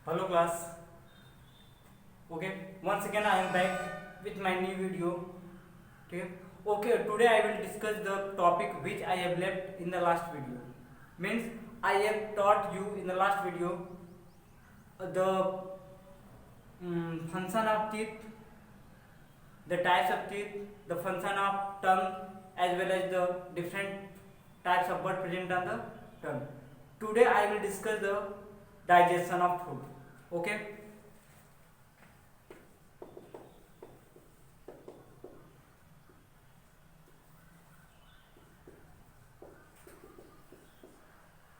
Hello class. Okay. Once again I am back with my new video. Okay. Okay. Today I will discuss the topic which I have left in the last video. Means I have taught you in the last video the function of teeth, the types of teeth, the function of tongue, as well as the different types of bird present on the tongue. Today I will discuss the digestion of food. Okay.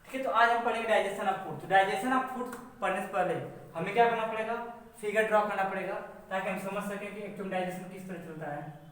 ठीक है, तो आज हम पढ़ेंगे digestion of food. तो digestion of food पढ़ने से पहले हमें क्या करना पड़ेगा, फिगर ड्रॉ करना पड़ेगा ताकि हम समझ सकें कि एक्चुअल डाइजेशन किस तरह चलता है।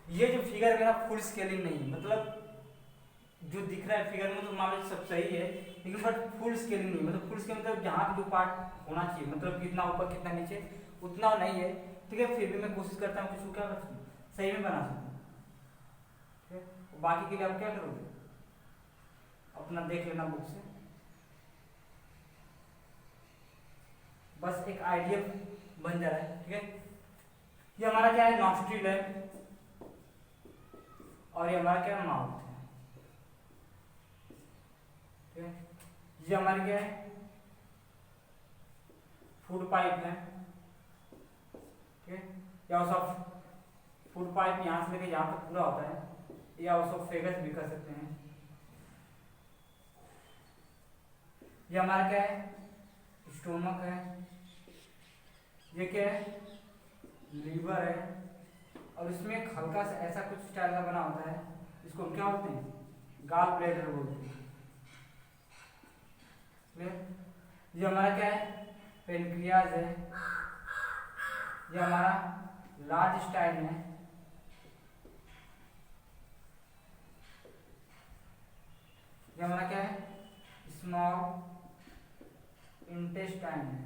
ये जो फिगर मेरा फुल स्केलिंग नहीं है, मतलब जो दिख रहा है फिगर में तो मान लो सब सही है, लेकिन बट फुल स्केलिंग नहीं, मतलब फुल स्केल मतलब जहाँ पे जो पार्ट होना चाहिए, मतलब कितना ऊपर कितना नीचे उतना नहीं है। ठीक है, फिर भी मैं कोशिश करता हूँ कि इसको क्या कर सकूँ, सही में बना सकूँ। ठीक है, बाकी के लिए आप क्या करोगे, अपना देख लेना बुक से, बस एक आइडिया बन जा रहा है। ठीक है, ये हमारा क्या है, नॉस्ट्रिल है, और ये हमारा क्या माउथ है। ठीक है, ये हमारी क्या है, फूड पाइप है। ठीक है, या सब फूड पाइप यहाँ से लेके यहाँ तक पूरा होता है, या उसको फेगस भी कर सकते हैं। ये हमारा क्या है, स्टोमक है। ये क्या है, लीवर है, और इसमें एक हल्का सा ऐसा कुछ स्टाइल का बना होता है, इसको हम क्या बोलते हैं, गॉल ब्लैडर बोलते हैं। ये हमारा क्या है, पेनक्रियाज है। ये हमारा लार्ज स्टाइल है। ये हमारा क्या है, स्मॉल इंटेस्टाइन है।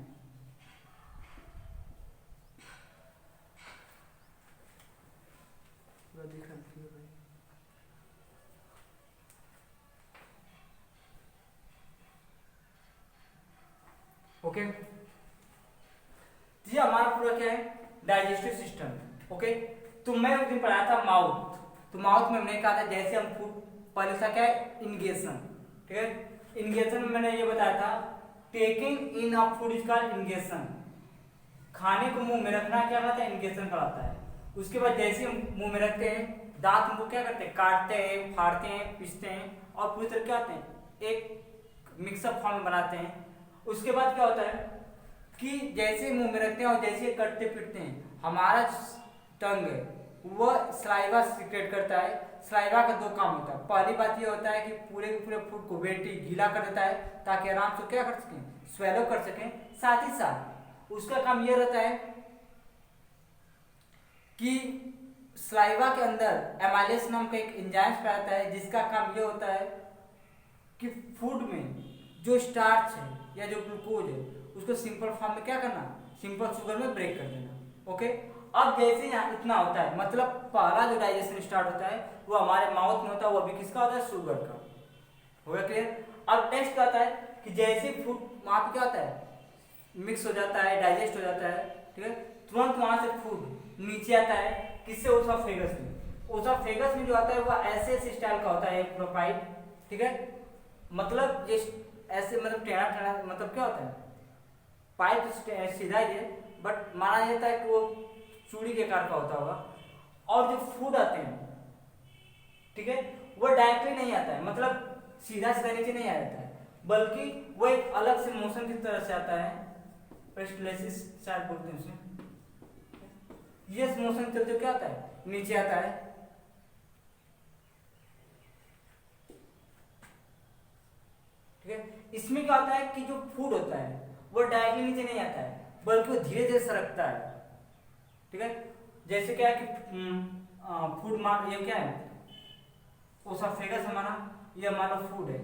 ओके, ये हमारा पूरा क्या है, डाइजेस्टिव सिस्टम। ओके, तो मैं उस दिन पढ़ाया था माउथ। तो माउथ में मैंने कहा था जैसे हम फूड, पहले सा क्या है, इंगेशन। ठीक है, इंगेशन में मैंने ये बताया था, taking in of food is called ingestion. खाने को मुंह में रखना क्या कहता है, इंगेशन कहलाता है। उसके बाद जैसे हम मुंह में रखते हैं, दांत उनको क्या करते हैं, काटते हैं, फाड़ते हैं, पीसते हैं, और पूरी तरह क्या होते हैं, एक मिक्सअप फॉर्म बनाते हैं। उसके बाद क्या होता है कि जैसे मुंह में रखते हैं और जैसे कटते पीटते हैं, हमारा टंग है वह स्लाइवा सीक्रेट करता है। स्लाइवा का दो काम होता है, पहली बात ये होता है कि पूरे के पूरे फूड को वेटी गीला कर देता है ताकि आराम से क्या कर सकें, स्वेलो कर सकें। साथ ही साथ उसका काम यह रहता है कि स्लाइवा के अंदर एमाइलेस नाम का एक एंजाइम पाया है, जिसका काम यह होता है कि फूड में जो स्टार्च है या जो ग्लूकोज है उसको सिंपल फॉर्म में क्या करना, सिंपल शुगर में ब्रेक कर देना। ओके, अब जैसे यहाँ इतना होता है, मतलब पहला जो डाइजेशन स्टार्ट होता है वो हमारे माउथ में होता है, वो भी किसका होता है, शुगर का। हो गया क्लियर। अब नेक्स्ट आता है कि कि जैसे फूड वहाँ पे क्या होता है, मिक्स हो जाता है, डाइजेस्ट हो जाता है, ठीक है, तुरंत वहाँ से फूड नीचे आता है, किससे, ओसोफेगस में। ओसोफेगस में जो आता है वो ऐसे स्टाइल का होता है, एक प्रोपाइट, ठीक है, मतलब जिस ऐसे मतलब टेढ़ा टेढ़ा, मतलब क्या होता है, पाइप सीधा ही है, बट माना जाता है कि वो चूड़ी के आकार का होता होगा। और जो फूड आते हैं, ठीक है, वो डायरेक्टली नहीं आता है, मतलब सीधा सीधा नीचे नहीं आ जाता है, बल्कि वो एक अलग से मोशन की तरह से आता है, पेरिस्टाल्सिस शायद बोलते हैं उसे। ये मोशन चलते क्या आता है, नीचे आता है, ठीक है। इसमें क्या होता है कि जो फूड होता है वो डायरेक्टली नीचे नहीं आता है, बल्कि वो धीरे धीरे सरकता है, ठीक है। जैसे क्या है कि फूड मान, ये क्या है, ओसोफेगस हमारा, ये हमारा फूड है,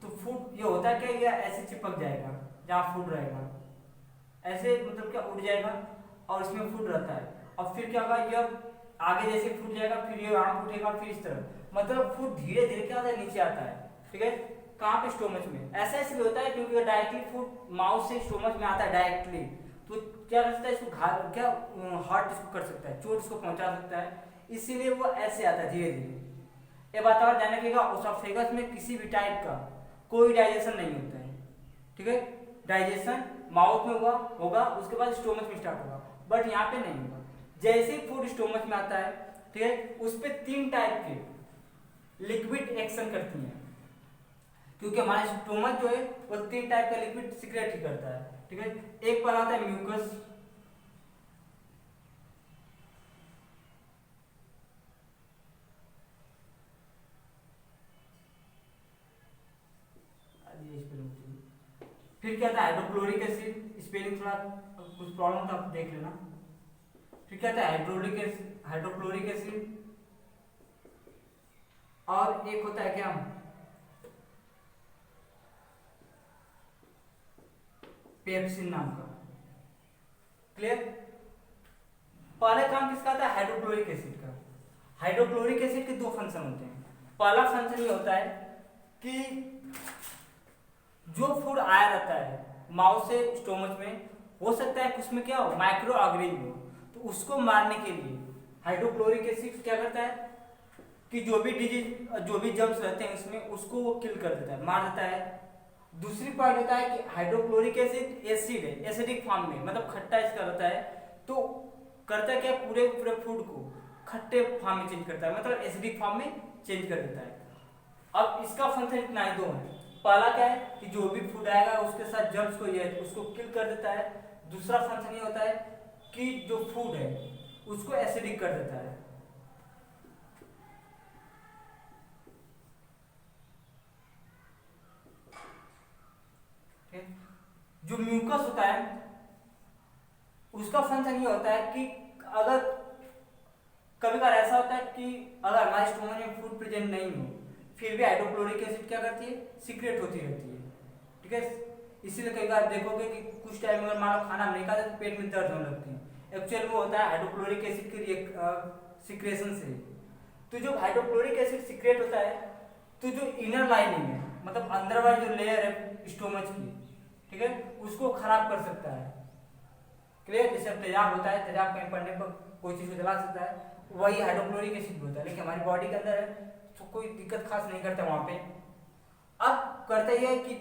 तो फूड ये होता है क्या, ये ऐसे चिपक जाएगा जहाँ फूड रहेगा, ऐसे मतलब क्या उड़ जाएगा और इसमें फूड रहता है, और फिर क्या होगा, ये आगे जैसे फूड जाएगा, फिर ये आँख उठेगा, फिर इस तरह, मतलब फूड धीरे धीरे क्या होता है, नीचे आता है, ठीक है। कहाँ पे, स्टोमच में। ऐसा इसलिए होता है क्योंकि डायरेक्टली फूड माउथ से स्टोमच में आता है डायरेक्टली, तो क्या कर सकता है, इसको क्या हार्ट इसको कर सकता है, चोट इसको पहुंचा सकता है, इसीलिए वो ऐसे आता है धीरे धीरे। ये बात और ध्यान रखिएगा, ओसोफेगस में किसी भी टाइप का कोई डाइजेशन नहीं होता है, ठीक है। डाइजेशन माउथ में होगा, उसके बाद स्टोमच में स्टार्ट होगा, बट यहाँ पे नहीं होगा। जैसे ही फूड स्टोमच में आता है, ठीक है, उस पर 3 टाइप के लिक्विड एक्शन करती हैं, क्योंकि हमारा स्टोमच जो है वो 3 टाइप का लिक्विड सिक्रेट ही करता है, ठीक है। एक पर आता है म्यूकस, फिर क्या था, हाइड्रोक्लोरिक एसिड, स्पेलिंग थोड़ा कुछ प्रॉब्लम था, आप देख लेना। फिर क्या था, हाइड्रोक्लोरिक एसिड, और एक होता है क्या, पेप्सिन नाम का। क्लियर। पहला काम किसका आता है, हाइड्रोक्लोरिक एसिड का। हाइड्रोक्लोरिक एसिड के 2 फंक्शन होते हैं। पहला फंक्शन ये होता है कि जो फूड आया रहता है माउथ से स्टोमच में, हो सकता है कि उसमें क्या हो, माइक्रो ऑर्गेनिज्म हो, तो उसको मारने के लिए हाइड्रोक्लोरिक एसिड क्या करता है कि जो भी डिजीज, जो भी जर्म्स रहते हैं उसमें, उसको वो किल कर देता है, मार देता है। दूसरी पॉइंट होता है कि हाइड्रोक्लोरिक एसिड एसिड है, एसिडिक फॉर्म में, मतलब खट्टा इसका रहता है, तो करता है क्या, पूरे पूरे फूड को खट्टे फॉर्म में चेंज करता है, मतलब एसिडिक फॉर्म में चेंज कर देता है। अब इसका फंक्शन इतना ही 2 है। पहला क्या है कि जो भी फूड आएगा उसके साथ जर्म्स को, ये उसको किल कर देता है। दूसरा फंक्शन ये होता है कि जो फूड है उसको एसिडिक कर देता है। जो म्यूकस होता है उसका फंक्शन ये होता है कि अगर कभी कभार ऐसा होता है कि अगर हमारे स्टोमच में फूड प्रेजेंट नहीं हो, फिर भी हाइड्रोक्लोरिक एसिड क्या करती है, सीक्रेट होती रहती है, ठीक है। इसीलिए कई बार देखोगे कि कुछ टाइम अगर मान लो खाना नहीं खाते तो पेट में दर्द होने लगती है, एक्चुअल वो होता है हाइड्रोक्लोरिक एसिड के सिक्रेशन से। तो जो हाइड्रोक्लोरिक एसिड सीक्रेट होता है, तो जो इनर लाइनिंग है, मतलब अंदर वाली जो लेयर है स्टोमच की, ठीक है, उसको खराब कर सकता है। क्लियर। जैसे तेजाब होता है, तेजाब कहीं पड़ने पर कोई चीज को जला सकता है, वही हाइड्रोक्लोरिक एसिड होता है, लेकिन हमारी बॉडी के अंदर है तो कोई दिक्कत खास नहीं करता वहां पे। अब करता यह है कि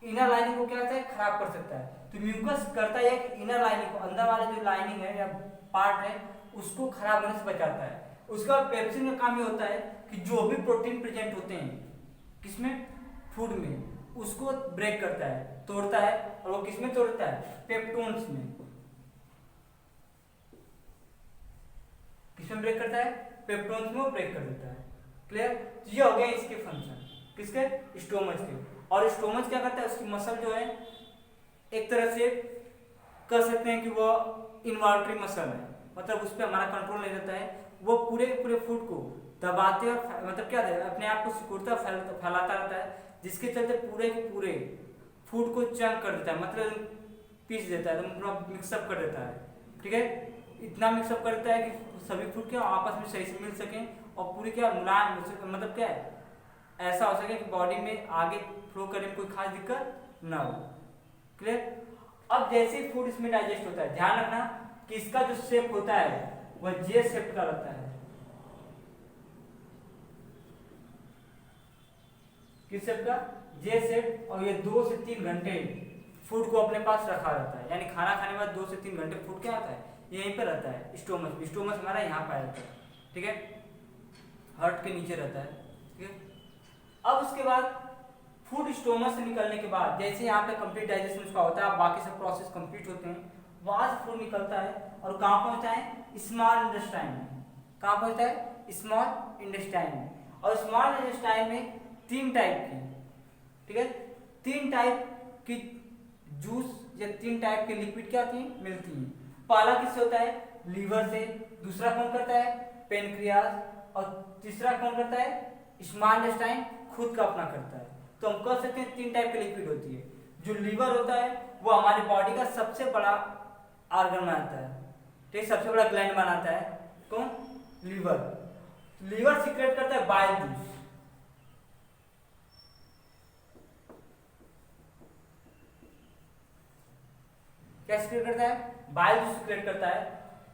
इनर लाइनिंग को क्या करता है, खराब कर सकता है। तो म्यूकस करता है कि इनर लाइनिंग को, अंदर वाले जो लाइनिंग है या पार्ट है, उसको खराब होने से बचाता है। उसका बाद पेप्सिन का काम ये होता है कि जो भी प्रोटीन प्रेजेंट होते हैं किसमें, फूड में, उसको ब्रेक करता है, तोड़ता है। और वो किसमें तोड़ता है, पेप्टोन्स में। किसमें ब्रेक करता है, पेप्टोन्स में वो ब्रेक कर देता है। क्लियर। ये हो गया इसके फंक्शन, किसके, स्टोमच के। और स्टोमच क्या करता है, उसकी मसल जो है एक तरह से कह सकते हैं कि वो इनवॉल्ट्री मसल है, मतलब उस पर हमारा कंट्रोल नहीं रहता है। वो पूरे पूरे फूड को दबाते और मतलब क्या है, अपने आप को सिकुड़ता फैलाता रहता है, जिसके चलते पूरे के पूरे फूड को चंक कर देता है, मतलब पीस देता है, पूरा मिक्सअप कर देता है, ठीक है। इतना मिक्सअप कर देता है कि सभी फूड क्या आपस में सही से मिल सकें और पूरी क्या मुलायम, मतलब क्या है, ऐसा हो सके कि बॉडी में आगे फ्लो करने में कोई खास दिक्कत ना हो। क्लियर। अब जैसे ही फूड इसमें डाइजेस्ट होता है, ध्यान रखना कि इसका जो शेप होता है वह जे शेप का रहता है। किस शेप का? जे शेप। और ये 2 से 3 घंटे फूड को अपने पास रखा रहता है, यानी खाना खाने के बाद 2 से 3 घंटे फूड क्या होता है, यहीं पे रहता है, स्टोमच। स्टोमच हमारा यहाँ पाया जाता है, ठीक है, हार्ट के नीचे रहता है, ठीक है। अब उसके बाद फूड स्टोमच से निकलने के बाद जैसे यहाँ पे कंप्लीट डाइजेशन उसका होता है, बाकी सब प्रोसेस कंप्लीट होते हैं, वहां से फूड निकलता है और कहाँ पहुंचता है? स्मॉल इंटेस्टाइन में। कहाँ पहुंचता है? स्मॉल इंटेस्टाइन में। और स्मॉल इंटेस्टाइन में 3 टाइप की, ठीक है, 3 टाइप की जूस या 3 टाइप के लिक्विड क्या होती हैं? मिलती हैं। पहला किससे होता है? लीवर से। दूसरा कौन करता है? पेनक्रियास। और तीसरा कौन करता है? स्मॉल इंटेस्टाइन खुद का अपना करता है। तो हम कह सकते हैं 3 टाइप की लिक्विड होती है। जो लीवर होता है वो हमारी बॉडी का सबसे बड़ा ऑर्गन बनाता है, ठीक, सबसे बड़ा ग्लैंड बनाता है। कौन? लीवर। लीवर सीक्रेट करता है बाइल जूस। क्या सीक्रेट करता है? बाइल जूस सीक्रेट करता है।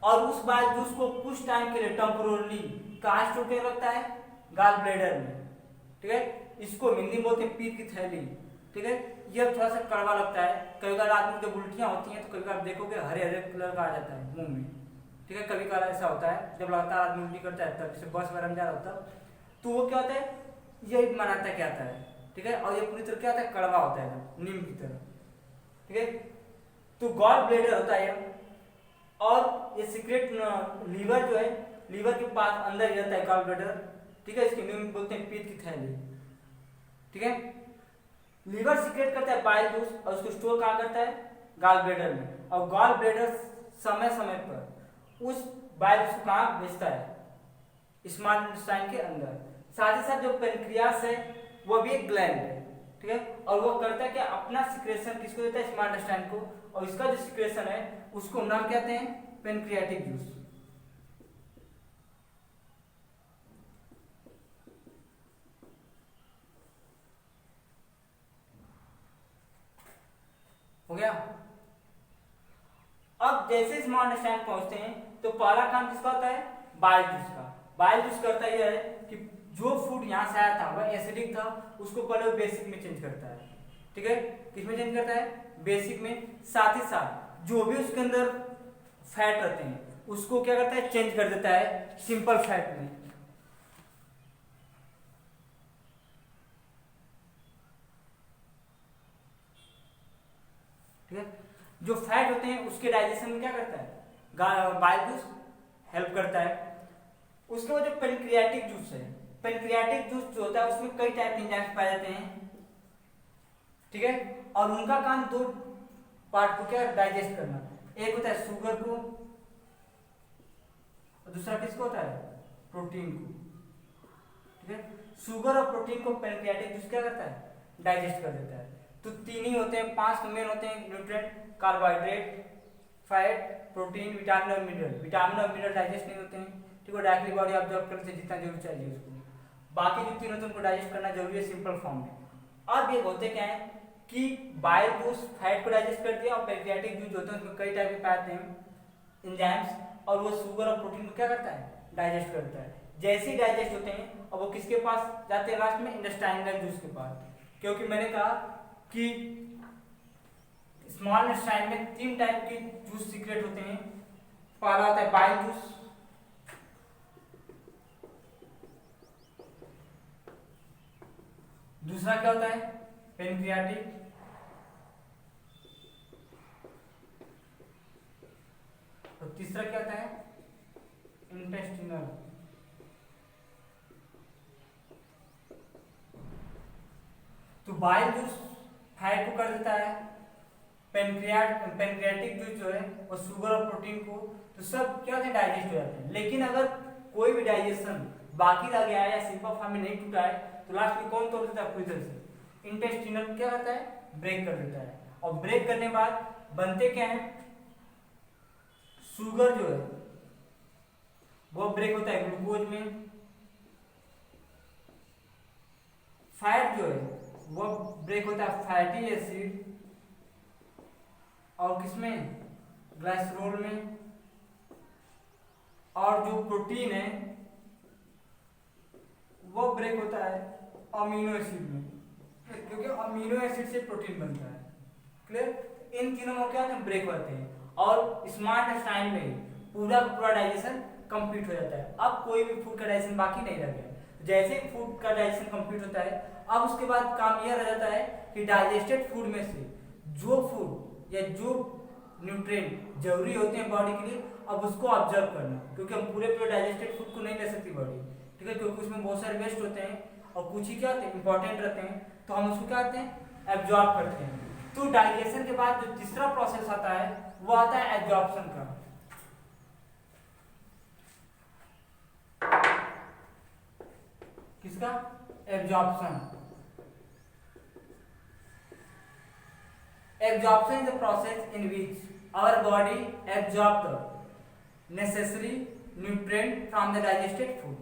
और उस बाइल जूस को कुछ टाइम के लिए टेम्पोरली कहाँ स्टोर कर रखता है? गॉल ब्लैडर में, ठीक है। इसको हिंदी में बोलते हैं पीत की थैली, ठीक है। यह थोड़ा सा कड़वा लगता है। कभी कभी आदमी जब उल्टियां होती हैं तो कभी कभी देखोगे हरे हरे कलर का आ जाता है मुंह में, ठीक है। कभी कभी ऐसा होता है जब लगातार आदमी उल्टी करता है, तब जैसे बस वगैरह में जा रहा होता है तो वो क्या होता है, यही बनाता क्या आता है, ठीक है। और ये पूरी तरह क्या होता है? कड़वा होता है, नीम की तरह, ठीक है। तो गॉल ब्लैडर होता है और ये सीक्रेट लीवर जो है, लीवर के पास अंदर ही रहता है गॉल ब्लैडर, ठीक है। इसके हिंदी में बोलते हैं पीत की थैली, ठीक है। लीवर सीक्रेट करता है बाइल जूस और उसको स्टोर कहाँ करता है? गॉल ब्लैडर में। और गॉल ब्लैडर समय समय पर उस बाइल जूस को कहाँ भेजता है? स्मॉल इंटेस्टाइन के अंदर। साथ ही साथ जो पेनक्रियास है वो भी एक ग्लैंड है, ठीक है। और वो करता है कि अपना सिक्रेशन किसको देता है? स्मॉल इंटेस्टाइन को। और इसका जो सिक्रेशन है उसको नाम कहते हैं पेनक्रियाटिक जूस। हो गया। अब जैसे स्मॉल इंटेस्टाइन पहुंचते हैं तो पहला काम किसका होता है? बाइल जूस का। बाइल जूस करता यह है कि जो फूड यहाँ से आया था वह एसिडिक था, उसको पहले वो बेसिक में चेंज करता है, ठीक है। किसमें चेंज करता है? बेसिक में। साथ ही साथ जो भी उसके अंदर फैट रहते हैं उसको क्या करता है? चेंज कर देता है सिंपल फैट में, ठीक है। जो फैट होते हैं उसके डाइजेशन में क्या करता है? बाइल जूस हेल्प करता है। उसके बाद जो पेनक्रियाटिक जूस है, पेनक्रियाटिक जूस जो होता है उसमें कई टाइप के एंजाइम्स पाए जाते हैं, ठीक है। और उनका काम 2 पार्ट को क्या? डाइजेस्ट करना। एक होता है शुगर को और दूसरा किसको होता है? प्रोटीन को, ठीक है। शुगर और प्रोटीन को पेनक्रियाटिक जूस क्या करता है? डाइजेस्ट कर देता है। तो 3 ही होते हैं, 5 मेन होते हैं nutrient: carbohydrate, fat, protein, vitamin और मिनरल। विटामिन और मिनरल डाइजेस्ट नहीं होते हैं, ठीक है, डायरेक्टली बॉडी ऑब्जॉर्व करने से जितना जरूर चाहिए उसको। बाकी जो 3 होते हैं उनको डाइजेस्ट करना जरूरी है सिंपल फॉर्म में। अब ये होते क्या है कि बाइल जूस फैट को डाइजेस्ट कर दिया और पेनक्रियाटिक जूस जो होते हैं उसमें कई टाइप के पाते हैं एंजाइम्स, और वो शुगर और प्रोटीन को क्या करता है? डाइजेस्ट करता है। जैसे ही डाइजेस्ट होते हैं और वो किसके पास जाते हैं? लास्ट में इंटेस्टाइनल जूस के पास। क्योंकि मैंने कहा कि स्मॉल इंटेस्टाइन में 3 टाइप के जूस सीक्रेट होते हैं। पहला होता है बाइल जूस, दूसरा क्या होता है? पेनक्रियाटिक, और तीसरा क्या होता है? इंटेस्टिनल। तो बाइल जूस फैट को कर देता है, पेनक्रियाटिक जूस जो है वो शुगर और प्रोटीन को, तो सब क्या होता है? डाइजेस्ट हो जाते हैं। लेकिन अगर कोई भी डाइजेशन बाकी रह गया है या सिंपल फॉर्म में नहीं टूटा है तो लास्ट में कौन तोड़ देता है? पूरी तरह से इंटेस्टिनल क्या करता है? ब्रेक कर देता है। और ब्रेक करने के बाद बनते क्या है? शुगर जो है वो ब्रेक होता है ग्लूकोज में, वो ब्रेक होता है फैटी एसिड और किसमें, ग्लाइसरोल में, और जो प्रोटीन है वो ब्रेक होता है अमीनो एसिड में, क्योंकि अमीनो एसिड से प्रोटीन बनता है। क्लियर? इन तीनों में क्या ब्रेक होते हैं और स्मार्ट इंटेस्टाइन में पूरा डाइजेशन कंप्लीट हो जाता है। अब कोई भी फूड का डाइजेशन बाकी नहीं रह गया। जैसे फूड का डाइजेशन कंप्लीट होता है, अब उसके बाद काम यह रह जाता है कि डाइजेस्टेड फूड में से जो फूड या जो न्यूट्रिएंट जरूरी होते हैं बॉडी के लिए, अब उसको ऑब्जर्व करना, क्योंकि हम पूरे डाइजेस्टेड फूड को नहीं ले सकती बॉडी, ठीक है, क्योंकि उसमें बहुत सारे वेस्ट होते हैं और कुछ ही क्या होते हैं इंपॉर्टेंट रहते हैं, तो हम उसको क्या करते हैं एब्जॉर्ब करते हैं। तो डाइजेशन के बाद जो तीसरा प्रोसेस आता है वो आता है एब्जॉर्प्शन का। किसका? Absorption. Absorption is the process in which our body absorb the necessary nutrient from the digested food.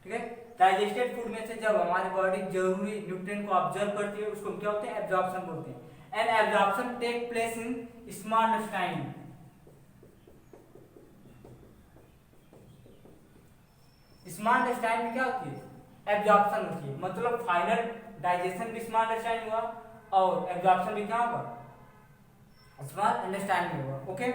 ठीक है, डाइजेस्टेड फूड में से जब हमारी बॉडी जरूरी न्यूट्रिएंट को ऑब्जर्व करती है उसको क्या होते हैं एब्जॉर्प्शन बोलते हैं। And absorption take place in small intestine. Small intestine में क्या होती है एब्जॉर्प्शन होती है, मतलब फाइनल डाइजेशन भी स्मॉल इंटेस्टाइन हुआ और एब्जॉर्प्शन भी क्या होगा स्मॉल इंटेस्टाइन में हुआ। ओके,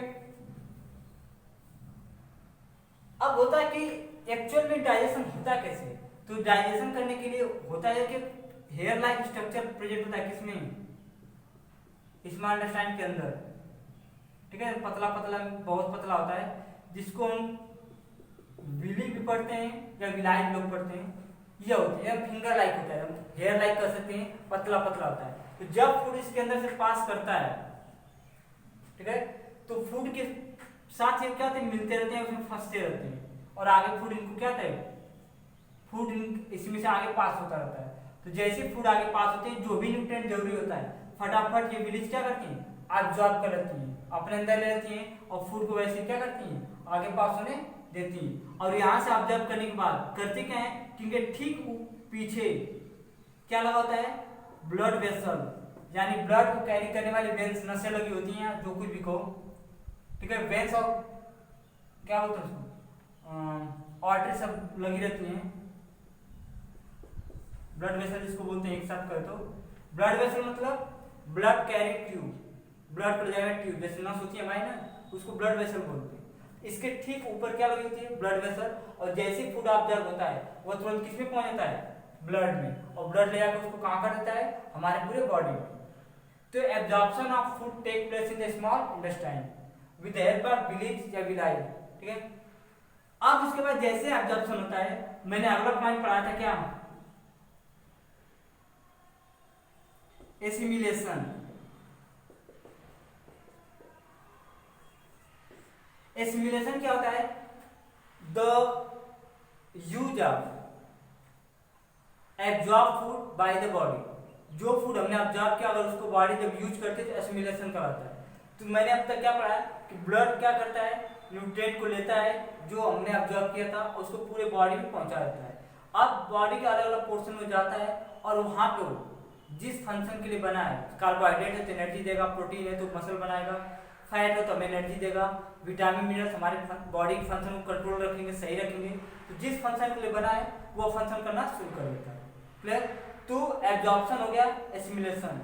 अब होता है कि एक्चुअल में डाइजेशन होता कैसे, तो डाइजेशन करने के लिए होता है कि हेयर लाइक स्ट्रक्चर प्रेजेंट होता है किसमें, स्मॉल इंटेस्टाइन के अंदर। ठीक है, पतला पतला बहुत पतला होता है, जिसको हम विली भी पढ़ते हैं या विलाइट लोग पढ़ते हैं, ये होते हैं फिंगर लाइक होता है, हेयर लाइक कर सकते हैं, पतला पतला होता है। तो जब फूड इसके अंदर से पास करता है, ठीक है, तो फूड के साथ ये क्या होते हैं मिलते रहते हैं, उसमें फंसते रहते हैं और आगे फूड इनको क्या होता है फूड इसमें से आगे पास होता रहता है। तो जैसे फूड आगे पास होते हैं जो भी न्यूट्रिएंट जरूरी होता है फटाफट ये विलीज क्या करती हैं एब्जॉर्ब कर लेती हैं, अपने अंदर ले लेती हैं और फूड को वैसे क्या करती हैं आगे पास होने देती हैं। और यहाँ से ऑब्जर्व करने के बाद करती क्या है, क्योंकि ठीक पीछे क्या लगा होता है ब्लड वेसल, यानी ब्लड को कैरी करने वाली वेन्स नसें लगी होती हैं, जो कुछ भी कहो, ठीक है, वेन्स और क्या बोलते हैं उसको आर्टरी सब लगी रहती हैं, ब्लड वेसल जिसको बोलते हैं एक साथ कर, तो ब्लड वेसल मतलब ब्लड कैरी ट्यूब, ब्लड को ले जाएगा ट्यूब, जैसे नस होती है हमारी ना, उसको ब्लड वेसल बोलते हैं। इसके ठीक ऊपर क्या लगी होती है ब्लड वेसल, और जैसे फूड ऑब्जर्व होता है वो तुरंत किसमें पहुंच जाता है ब्लड में, और ब्लड ले जाकर उसको कहां कर देता है हमारे पूरे बॉडी में। तो absorption of food take place in the small intestine with the help of villi या विलाई। ठीक है, अब उसके बाद जैसे एब्जॉर्प्शन होता है, मैंने अगला पॉइंट पढ़ा था क्या एसिमिलेशन। एसिमिलेशन क्या होता है the use of absorb food by the body. जो फूड हमने ऑब्जॉर्व किया अगर उसको बॉडी जब यूज करते तो एसिमिलेशन कराता है। तो मैंने अब तक क्या पढ़ा है कि ब्लड क्या करता है न्यूट्रिएंट को लेता है जो हमने ऑब्जॉर्व किया था और उसको पूरे बॉडी में पहुंचा देता है। अब बॉडी के अलग अलग पोर्शन में जाता है और वहां पे जिस फंक्शन के लिए बना है, कार्बोहाइड्रेट है तो एनर्जी देगा, प्रोटीन है तो मसल बनाएगा, फैट हो तो हमें एनर्जी देगा, विटामिन मिनरल्स हमारे बॉडी के फंक्शन को कंट्रोल रखेंगे, सही रखेंगे। तो जिस फंक्शन के लिए बना है वो फंक्शन करना शुरू कर देता है। क्लियर? तो एब्जॉर्प्शन हो गया, एसिमिलेशन।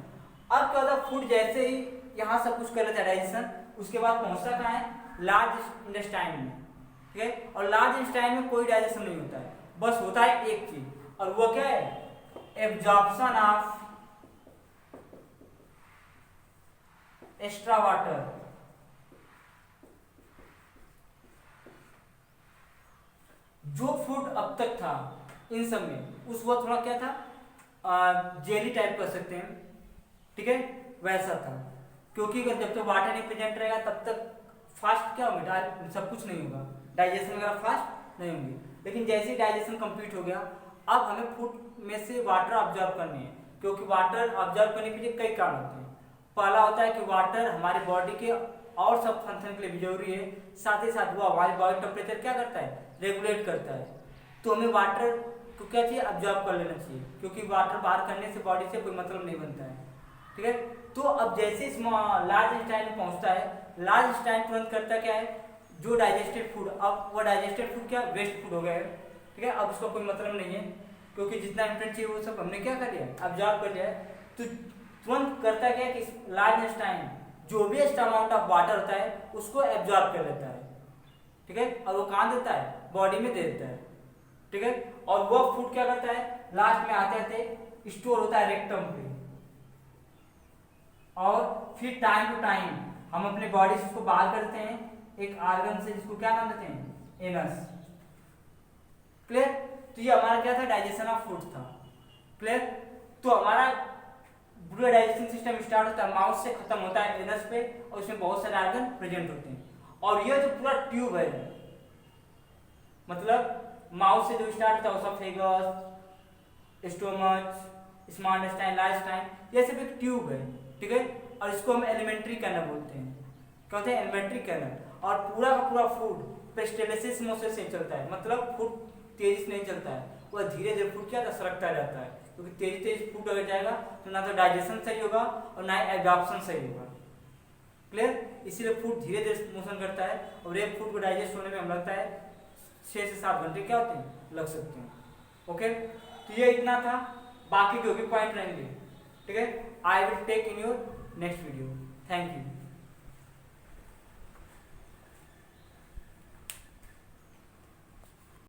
अब क्या होता है फूड जैसे ही यहाँ सब कुछ कर लेता है डाइजेशन, उसके बाद पहुंचता कहाँ है लार्ज इंटेस्टाइन में। ठीक है, और लार्ज इंटेस्टाइन में कोई डाइजेशन नहीं होता है, बस होता है एक चीज, और वो क्या है एब्जॉर्प्शन ऑफ एक्स्ट्रा वाटर। जो फूड अब तक था इन सब में उस वक्त थोड़ा क्या था जेली टाइप कर सकते हैं, ठीक है, वैसा था, क्योंकि जब तक वाटर नहीं प्रेजेंट रहेगा तब तक फास्ट क्या होगा सब कुछ नहीं होगा, डाइजेशन वगैरह फास्ट नहीं होंगे। लेकिन जैसे ही डाइजेशन कंप्लीट हो गया अब हमें फूड में से वाटर ऑब्जर्व करनी है, क्योंकि वाटर ऑब्जर्व करने के लिए कई कारण होते हैं। पहला होता है कि वाटर हमारे बॉडी के और सब फंक्शन के लिए भी जरूरी है, साथ ही साथ वो हमारे बॉडी टेम्परेचर क्या करता है रेगुलेट करता है। तो हमें वाटर को क्या चाहिए, अब्जॉर्ब कर लेना चाहिए, क्योंकि वाटर बाहर करने से बॉडी से कोई मतलब नहीं बनता है। ठीक है, तो अब जैसे इस लार्ज इंटेस्टाइन में पहुंचता है, लार्ज इंटेस्टाइन तुरंत करता क्या है, जो डाइजेस्टेड फूड, अब वो डाइजेस्टेड फूड क्या वेस्ट फूड हो गया है। ठीक है, अब उसका कोई मतलब नहीं है, क्योंकि जितना न्यूट्रिएंट चाहिए वो सब हमने क्या कर लिया, अब्जॉर्ब कर लिया है। तो तुरंत करता क्या है कि लार्ज इंटेस्टाइन जो भी एक्स्ट्रा अमाउंट ऑफ वाटर होता है उसको एब्जॉर्ब कर लेता है। ठीक है, और वो कहाँ देता है, बॉडी में दे देता है। ठीक है, और वो फूड क्या करता है, लास्ट में आते आते स्टोर होता है रेक्टम पे, और फिर टाइम टू टाइम हम अपने बॉडी से उसको बाहर करते हैं एक ऑर्गन से, जिसको क्या नाम देते हैं, एनस। क्लियर, तो ये हमारा क्या था, डाइजेशन ऑफ फूड था। क्लियर, तो हमारा पूरा डाइजेशन सिस्टम स्टार्ट होता है माउथ से, खत्म होता है एनस पे, और उसमें बहुत सारे ऑर्गन प्रेजेंट होते हैं। और ये जो पूरा ट्यूब है, मतलब माउथ से जो स्टार्ट होता है oesophagus, stomach, small intestine, large intestine, ये सब एक ट्यूब है। ठीक है, और इसको हम एलिमेंट्री कैनल बोलते हैं। क्या होते हैं, एलिमेंट्री कैनल। और पूरा का पूरा फूड पेस्टेलिसिस मोशन से चलता है, मतलब फूड तेजी से नहीं चलता है, वह धीरे धीरे फूड क्या सरकता जाता है, क्योंकि तेज फूड अगर जाएगा तो ना तो डाइजेशन सही होगा और ना एब्जॉर्प्शन सही होगा। क्लियर, इसीलिए फूड धीरे धीरे मोशन करता है, और एक फूड को डाइजेस्ट होने में हम लगता है 6 से 7 घंटे क्या होते हैं, लग सकते हैं। ओके, तो ये इतना था, बाकी जो भी पॉइंट रहेंगे, ठीक है, I will take in your next video. Thank you.